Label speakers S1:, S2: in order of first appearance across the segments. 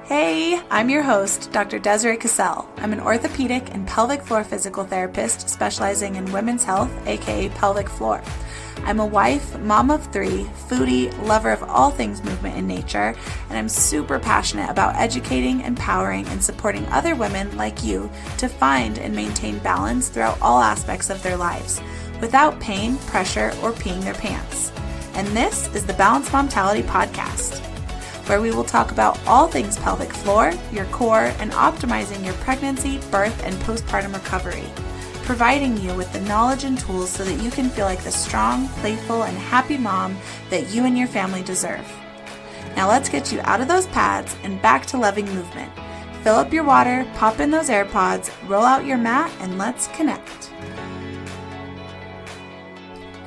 S1: Hey, I'm your host, Dr. Desiree Cassell. I'm an orthopedic and pelvic floor physical therapist specializing in women's health, aka pelvic floor. I'm a wife, mom of 3, foodie, lover of all things movement and nature, and I'm super passionate about educating, empowering, and supporting other women like you to find and maintain balance throughout all aspects of their lives, without pain, pressure, or peeing their pants. And this is the Balanced Momtality Podcast, where we will talk about all things pelvic floor, your core, and optimizing your pregnancy, birth, and postpartum recovery, providing you with the knowledge and tools so that you can feel like the strong, playful, and happy mom that you and your family deserve. Now let's get you out of those pads and back to loving movement. Fill up your water, pop in those AirPods, roll out your mat, and let's connect.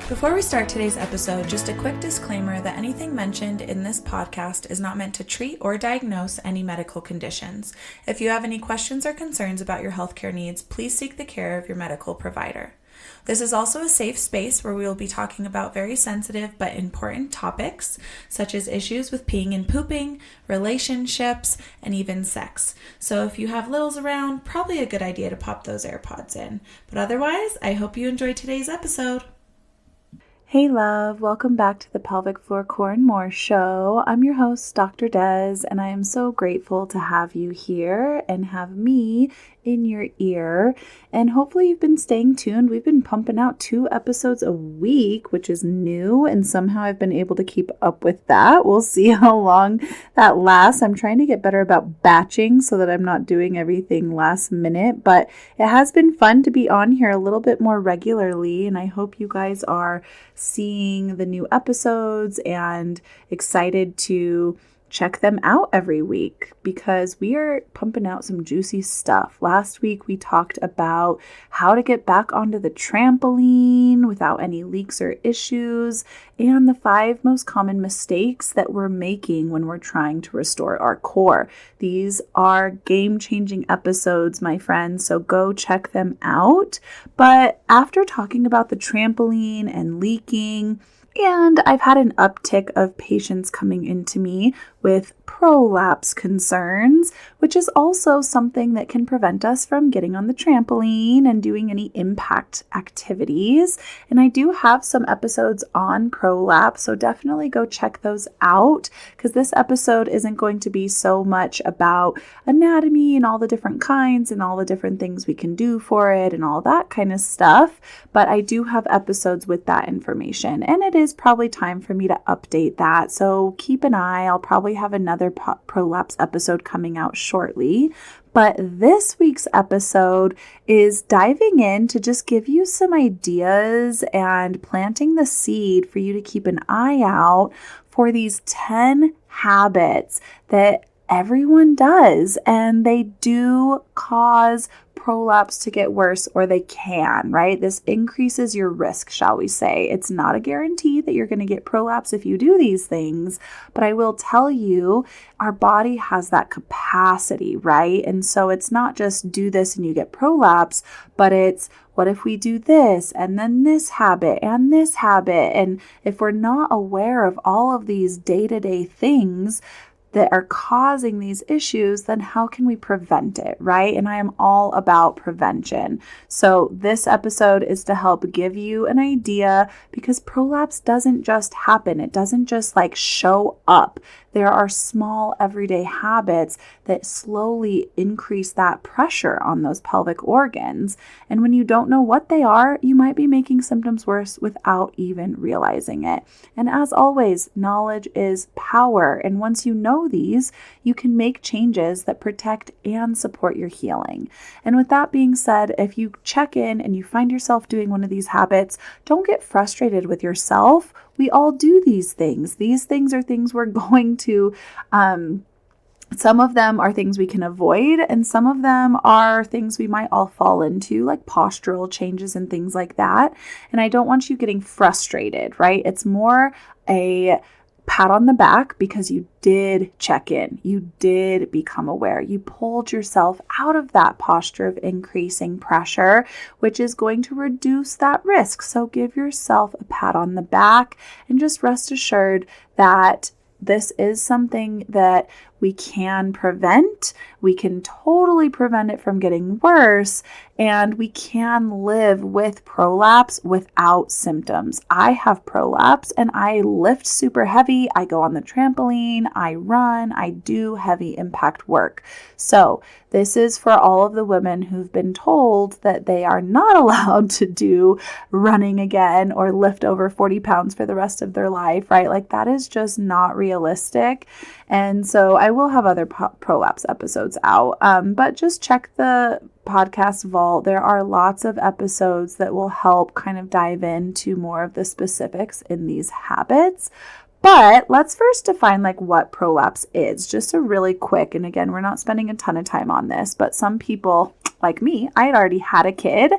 S1: Before we start today's episode, just a quick disclaimer that anything mentioned in this podcast is not meant to treat or diagnose any medical conditions. If you have any questions or concerns about your healthcare needs, please seek the care of your medical provider. This is also a safe space where we will be talking about very sensitive but important topics, such as issues with peeing and pooping, relationships, and even sex. So if you have littles around, probably a good idea to pop those AirPods in. But otherwise, I hope you enjoyed today's episode. Hey love, welcome back to the Pelvic Floor Core and More show. I'm your host, Dr. Des, and I am so grateful to have you here and have me in your ear. And hopefully you've been staying tuned. We've been pumping out 2 episodes a week, which is new, and somehow I've been able to keep up with that. We'll see how long that lasts. I'm trying to get better about batching so that I'm not doing everything last minute, but it has been fun to be on here a little bit more regularly, and I hope you guys are seeing the new episodes and excited to check them out every week because we are pumping out some juicy stuff. Last week, we talked about how to get back onto the trampoline without any leaks or issues and the 5 most common mistakes that we're making when we're trying to restore our core. These are game-changing episodes, my friends, so go check them out. But after talking about the trampoline and leaking, and I've had an uptick of patients coming into me with prolapse concerns, which is also something that can prevent us from getting on the trampoline and doing any impact activities. And I do have some episodes on prolapse, so definitely go check those out because this episode isn't going to be so much about anatomy and all the different kinds and all the different things we can do for it and all that kind of stuff. But I do have episodes with that information, and it is probably time for me to update that. So keep an eye. I'll probably have another prolapse episode coming out shortly. But this week's episode is diving in to just give you some ideas and planting the seed for you to keep an eye out for these 10 habits that everyone does, and they do cause prolapse to get worse, or they can, right? This increases your risk, shall we say. It's not a guarantee that you're going to get prolapse if you do these things, but I will tell you, our body has that capacity, right? And so it's not just do this and you get prolapse, but it's what if we do this and then this habit and this habit? And if we're not aware of all of these day-to-day things that are causing these issues, then how can we prevent it, right? And I am all about prevention. So this episode is to help give you an idea because prolapse doesn't just happen. It doesn't just show up. There are small everyday habits that slowly increase that pressure on those pelvic organs. And when you don't know what they are, you might be making symptoms worse without even realizing it. And as always, knowledge is power. And once you know these, you can make changes that protect and support your healing. And with that being said, if you check in and you find yourself doing one of these habits, don't get frustrated with yourself. We all do these things. These things are things we're going to, some of them are things we can avoid, and some of them are things we might all fall into, like postural changes and things like that. And I don't want you getting frustrated, right? It's more a pat on the back because you did check in. You did become aware. You pulled yourself out of that posture of increasing pressure, which is going to reduce that risk. So give yourself a pat on the back and just rest assured that this is something that we can prevent. We can totally prevent it from getting worse, and we can live with prolapse without symptoms. I have prolapse and I lift super heavy. I go on the trampoline, I run, I do heavy impact work. So this is for all of the women who've been told that they are not allowed to do running again or lift over 40 pounds for the rest of their life, right? Like that is just not realistic. And so I will have other prolapse episodes out, but just check the podcast vault. There are lots of episodes that will help kind of dive into more of the specifics in these habits. But let's first define like what prolapse is, just a really quick, and again, we're not spending a ton of time on this, but some people like me, I had already had a kid.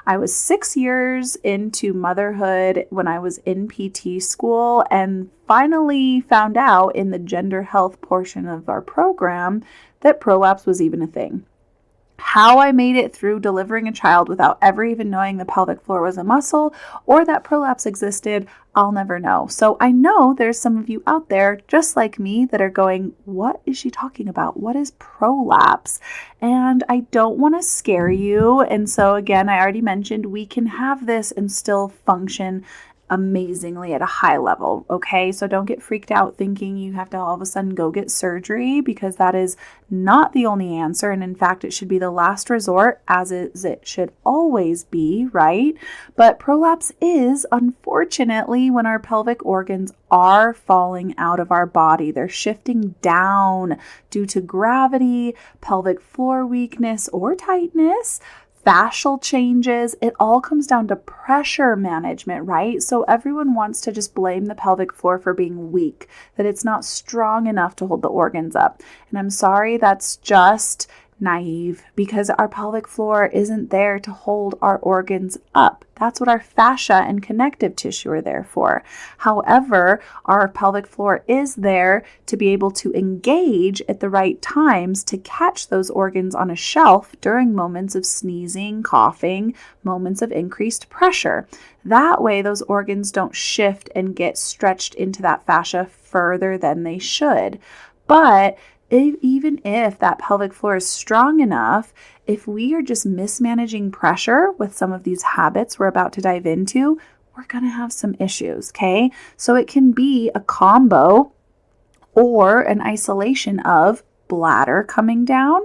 S1: I was 6 years into motherhood when I was in PT school and finally found out in the gender health portion of our program that prolapse was even a thing. How I made it through delivering a child without ever even knowing the pelvic floor was a muscle or that prolapse existed, I'll never know. So I know there's some of you out there just like me that are going, what is she talking about? What is prolapse? And I don't want to scare you. And so again, I already mentioned we can have this and still function amazingly at a high level. Okay. So don't get freaked out thinking you have to all of a sudden go get surgery, because that is not the only answer. And in fact, it should be the last resort, as it should always be, right? But prolapse is, unfortunately, when our pelvic organs are falling out of our body. They're shifting down due to gravity, pelvic floor weakness or tightness, fascial changes. It all comes down to pressure management, right? So everyone wants to just blame the pelvic floor for being weak, that it's not strong enough to hold the organs up. And I'm sorry, that's just naive, because our pelvic floor isn't there to hold our organs up. That's what our fascia and connective tissue are there for. However, our pelvic floor is there to be able to engage at the right times to catch those organs on a shelf during moments of sneezing, coughing, moments of increased pressure. That way, those organs don't shift and get stretched into that fascia further than they should. But even if that pelvic floor is strong enough, if we are just mismanaging pressure with some of these habits we're about to dive into, we're going to have some issues, okay? So it can be a combo or an isolation of bladder coming down,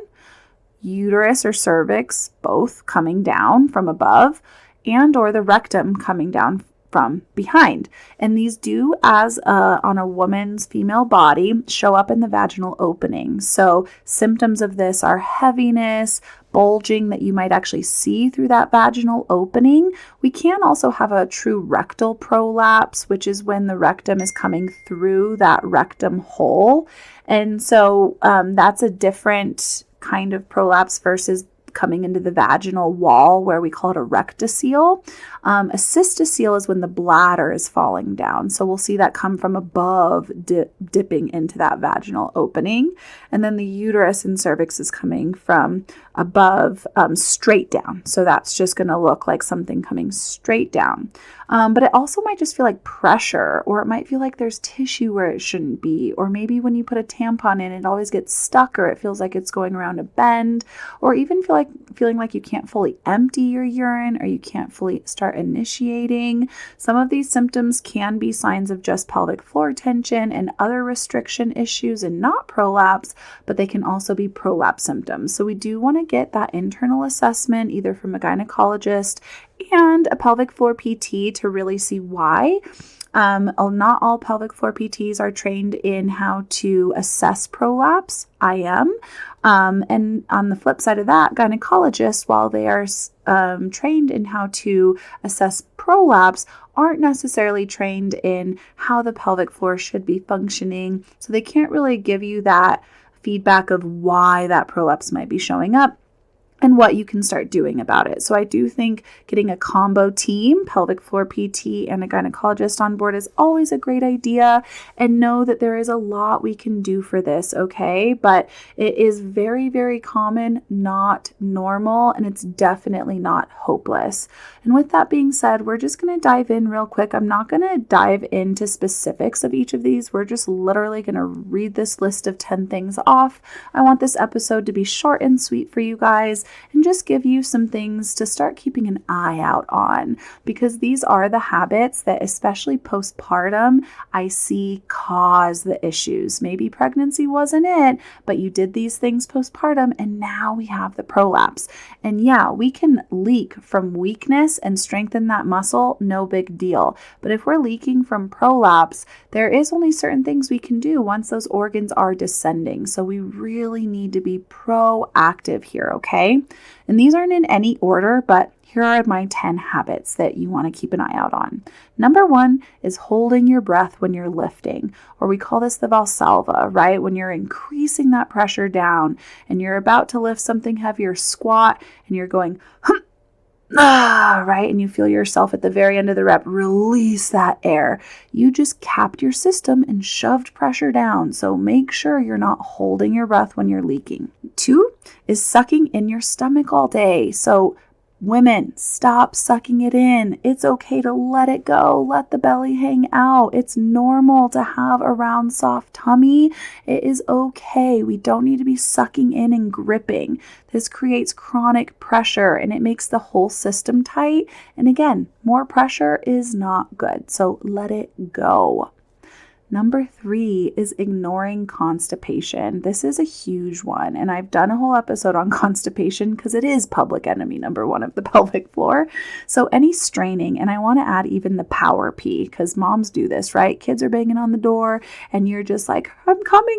S1: uterus or cervix both coming down from above, and or the rectum coming down from behind. And these do, as on a woman's female body, show up in the vaginal opening. So symptoms of this are heaviness, bulging that you might actually see through that vaginal opening. We can also have a true rectal prolapse, which is when the rectum is coming through that rectum hole. And so that's a different kind of prolapse versus coming into the vaginal wall, where we call it a rectocele. A cystocele is when the bladder is falling down. So we'll see that come from above, dipping into that vaginal opening. And then the uterus and cervix is coming from above, straight down. So that's just going to look like something coming straight down. But it also might just feel like pressure, or it might feel like there's tissue where it shouldn't be. Or maybe when you put a tampon in, it always gets stuck, or it feels like it's going around a bend, or even feeling like you can't fully empty your urine, or you can't fully start initiating. Some of these symptoms can be signs of just pelvic floor tension and other restriction issues and not prolapse, but they can also be prolapse symptoms. So we do want to get that internal assessment either from a gynecologist and a pelvic floor PT to really see why. Not all pelvic floor PTs are trained in how to assess prolapse. I am. And on the flip side of that, gynecologists, while they are trained in how to assess prolapse, aren't necessarily trained in how the pelvic floor should be functioning. So they can't really give you that feedback of why that prolapse might be showing up. and what you can start doing about it. So I do think getting a combo team, pelvic floor PT and a gynecologist on board is always a great idea. And know that there is a lot we can do for this, okay? But it is very, very common, not normal, and it's definitely not hopeless. And with that being said, we're just going to dive in real quick. I'm not going to dive into specifics of each of these. We're just literally going to read this list of 10 things off. I want this episode to be short and sweet for you guys, and just give you some things to start keeping an eye out on, because these are the habits that, especially postpartum, I see cause the issues. Maybe pregnancy wasn't it, but you did these things postpartum, and now we have the prolapse. And yeah, we can leak from weakness and strengthen that muscle, no big deal. But if we're leaking from prolapse, there is only certain things we can do once those organs are descending. So we really need to be proactive here, okay? And these aren't in any order, but here are my 10 habits that you want to keep an eye out on. Number 1 is holding your breath when you're lifting, or we call this the Valsalva, right? When you're increasing that pressure down and you're about to lift something heavier, squat, and you're going, right? And you feel yourself at the very end of the rep, release that air. You just capped your system and shoved pressure down. So make sure you're not holding your breath when you're leaking. 2 is sucking in your stomach all day. So women, stop sucking it in. It's okay to let it go. Let the belly hang out. It's normal to have a round, soft tummy. It is okay. We don't need to be sucking in and gripping. This creates chronic pressure and it makes the whole system tight. And again, more pressure is not good. So let it go. Number 3 is ignoring constipation. This is a huge one, and I've done a whole episode on constipation because it is public enemy number 1 of the pelvic floor. So any straining, and I want to add even the power pee, because moms do this, right? Kids are banging on the door and you're just like, I'm coming,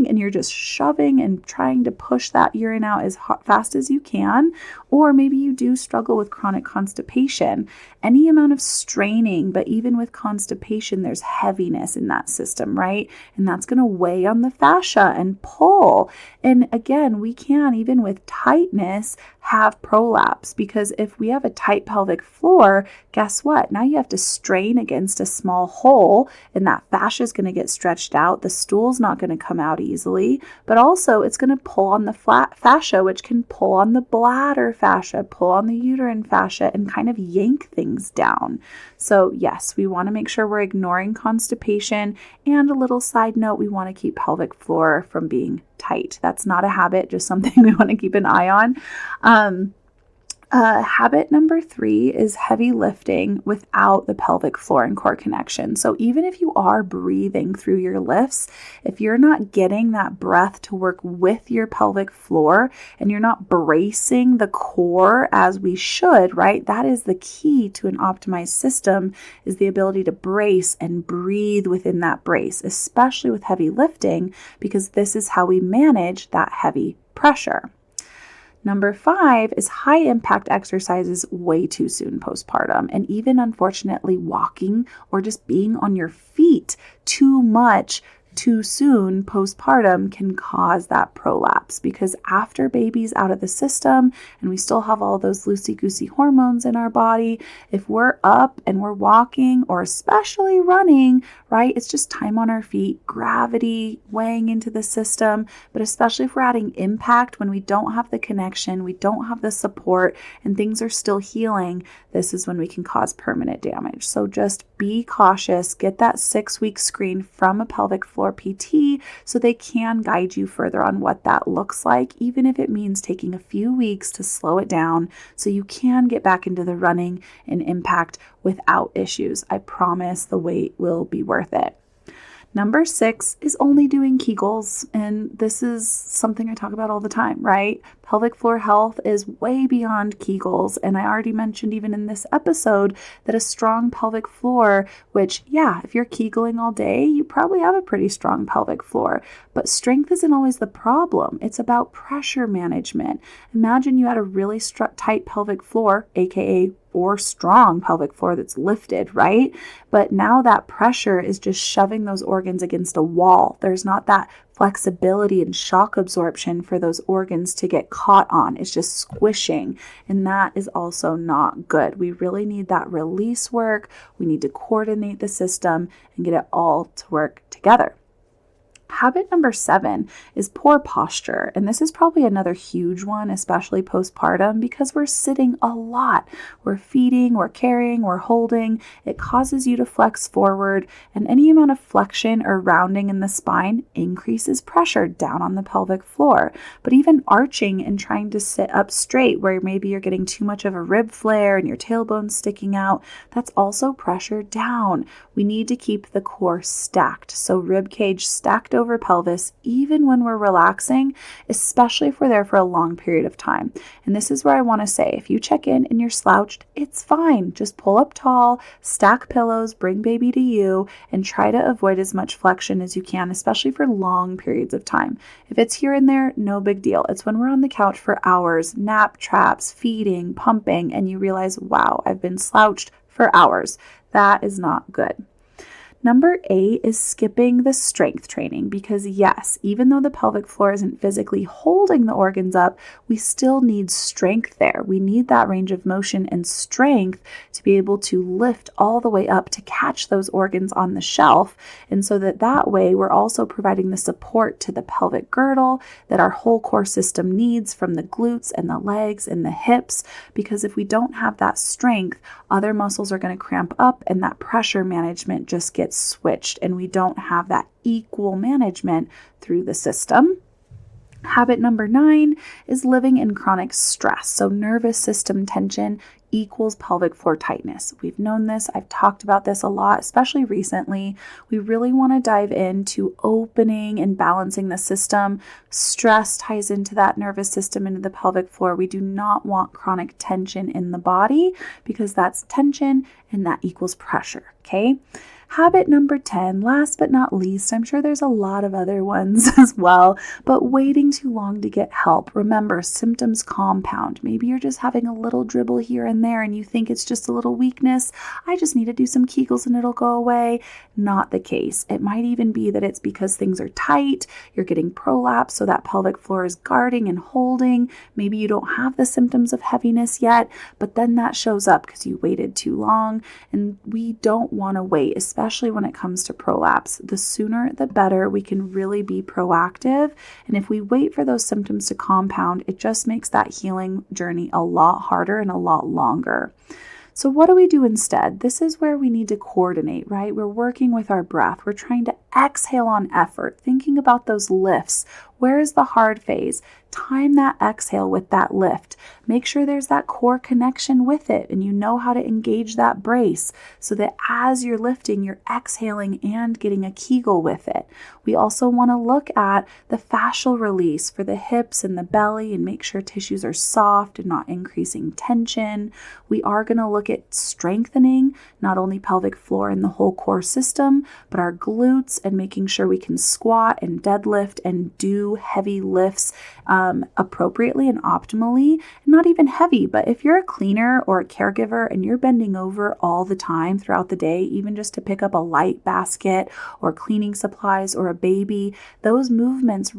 S1: and you're just shoving and trying to push that urine out as fast as you can. Or maybe you do struggle with chronic constipation. Any amount of straining, but even with constipation, there's heaviness in that system, right? And that's going to weigh on the fascia and pull. And again, we can, even with tightness, have prolapse, because if we have a tight pelvic floor, guess what? Now you have to strain against a small hole, and that fascia is going to get stretched out. The stool's not going to come out easily, but also it's going to pull on the flat fascia, which can pull on the bladder fascia, pull on the uterine fascia, and kind of yank things down. So yes, we want to make sure we're ignoring constipation. And a little side note, we want to keep pelvic floor from being tight. That's not a habit, just something we want to keep an eye on. Habit number 3 is heavy lifting without the pelvic floor and core connection. So even if you are breathing through your lifts, if you're not getting that breath to work with your pelvic floor and you're not bracing the core as we should, right? That is the key to an optimized system, is the ability to brace and breathe within that brace, especially with heavy lifting, because this is how we manage that heavy pressure. Number 5 is high impact exercises way too soon postpartum. And even unfortunately walking or just being on your feet too much too soon postpartum can cause that prolapse, because after baby's out of the system and we still have all those loosey-goosey hormones in our body, if we're up and we're walking or especially running, right, it's just time on our feet, gravity weighing into the system. But especially if we're adding impact when we don't have the connection, we don't have the support, and things are still healing, this is when we can cause permanent damage. So just be cautious, get that 6-week screen from a pelvic floor PT so they can guide you further on what that looks like, even if it means taking a few weeks to slow it down so you can get back into the running and impact without issues. I promise the wait will be worth it. Number 6 is only doing Kegels. And this is something I talk about all the time, right? Pelvic floor health is way beyond Kegels. And I already mentioned even in this episode that a strong pelvic floor, which, yeah, if you're Kegling all day, you probably have a pretty strong pelvic floor. But strength isn't always the problem. It's about pressure management. Imagine you had a really tight pelvic floor, aka or strong pelvic floor that's lifted, right? But now that pressure is just shoving those organs against a wall. There's not that flexibility and shock absorption for those organs to get caught on. It's just squishing, and that is also not good. We really need that release work. We need to coordinate the system and get it all to work together. Habit number 7 is poor posture. And this is probably another huge one, especially postpartum, because we're sitting a lot. We're feeding, we're carrying, we're holding. It causes you to flex forward, and any amount of flexion or rounding in the spine increases pressure down on the pelvic floor. But even arching and trying to sit up straight, where maybe you're getting too much of a rib flare and your tailbone's sticking out, that's also pressure down. We need to keep the core stacked. So rib cage stacked over pelvis, even when we're relaxing, especially if we're there for a long period of time. And this is where I want to say, if you check in and you're slouched, it's fine. Just pull up tall, stack pillows, bring baby to you, and try to avoid as much flexion as you can, especially for long periods of time. If it's here and there, no big deal. It's when we're on the couch for hours, nap traps, feeding, pumping, and you realize, wow, I've been slouched for hours. That is not good. Number 8 is skipping the strength training, because yes, even though the pelvic floor isn't physically holding the organs up, we still need strength there. We need that range of motion and strength to be able to lift all the way up to catch those organs on the shelf. And so that way we're also providing the support to the pelvic girdle that our whole core system needs, from the glutes and the legs and the hips, because if we don't have that strength, other muscles are going to cramp up and that pressure management just gets switched, and we don't have that equal management through the system. Habit number 9 is living in chronic stress. So nervous system tension equals pelvic floor tightness. We've known this. I've talked about this a lot, especially recently. We really want to dive into opening and balancing the system. Stress ties into that nervous system, into the pelvic floor. We do not want chronic tension in the body, because that's tension and that equals pressure. Okay. Habit number 10, last but not least, I'm sure there's a lot of other ones as well, but waiting too long to get help. Remember, symptoms compound. Maybe you're just having a little dribble here and there and you think it's just a little weakness. I just need to do some Kegels and it'll go away. Not the case. It might even be that it's because things are tight, you're getting prolapse, so that pelvic floor is guarding and holding. Maybe you don't have the symptoms of heaviness yet, but then that shows up because you waited too long, and we don't want to wait, especially when it comes to prolapse. The sooner the better. We can really be proactive. And if we wait for those symptoms to compound, it just makes that healing journey a lot harder and a lot longer. So what do we do instead? This is where we need to coordinate, right? We're working with our breath. We're trying to exhale on effort, thinking about those lifts. Where is the hard phase? Time that exhale with that lift. Make sure there's that core connection with it and you know how to engage that brace so that as you're lifting, you're exhaling and getting a Kegel with it. We also want to look at the fascial release for the hips and the belly and make sure tissues are soft and not increasing tension. We are going to look at strengthening not only pelvic floor and the whole core system, but our glutes, and making sure we can squat and deadlift and do heavy lifts appropriately and optimally. Not even heavy, but if you're a cleaner or a caregiver and you're bending over all the time throughout the day, even just to pick up a light basket or cleaning supplies or a baby, those movements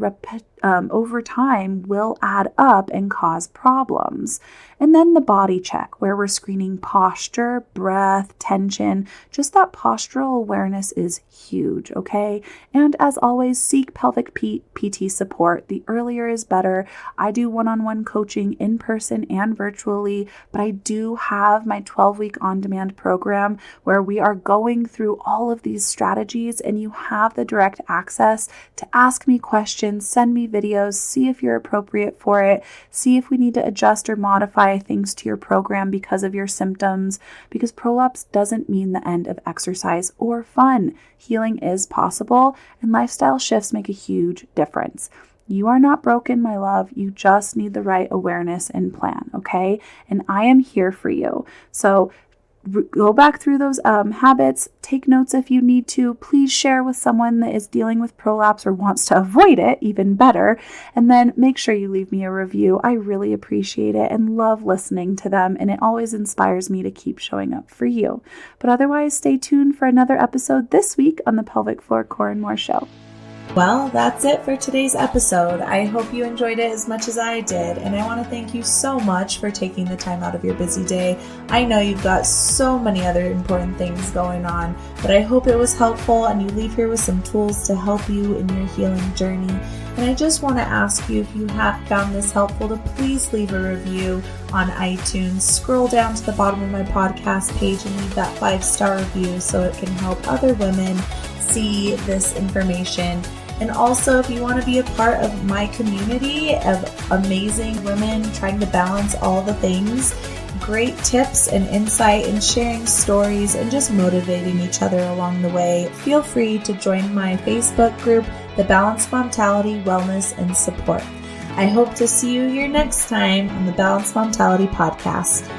S1: over time will add up and cause problems. And then the body check, where we're screening posture, breath, tension. Just that postural awareness is huge, okay? And as always, seek pelvic PT support. The earlier is better. I do one-on-one coaching in person and virtually, but I do have my 12-week on-demand program where we are going through all of these strategies, and you have the direct access to ask me questions, send me videos, see if you're appropriate for it, see if we need to adjust or modify things to your program because of your symptoms, because prolapse doesn't mean the end of exercise or fun. Healing is possible, and lifestyle shifts make a huge difference. You are not broken, my love. You just need the right awareness and plan, okay? And I am here for you. So go back through those habits, take notes if you need to. Please share with someone that is dealing with prolapse or wants to avoid it, even better. And then make sure you leave me a review. I really appreciate it and love listening to them. And it always inspires me to keep showing up for you. But otherwise, stay tuned for another episode this week on the Pelvic Floor Core and More Show. Well, that's it for today's episode. I hope you enjoyed it as much as I did, and I want to thank you so much for taking the time out of your busy day. I know you've got so many other important things going on, but I hope it was helpful and you leave here with some tools to help you in your healing journey. And I just want to ask you, if you have found this helpful, to please leave a review on iTunes. Scroll down to the bottom of my podcast page and leave that 5-star review so it can help other women see this information. And also, if you want to be a part of my community of amazing women trying to balance all the things, great tips and insight and sharing stories and just motivating each other along the way, feel free to join my Facebook group, The Balanced Momtality, Wellness and Support. I hope to see you here next time on the Balanced Momtality Podcast.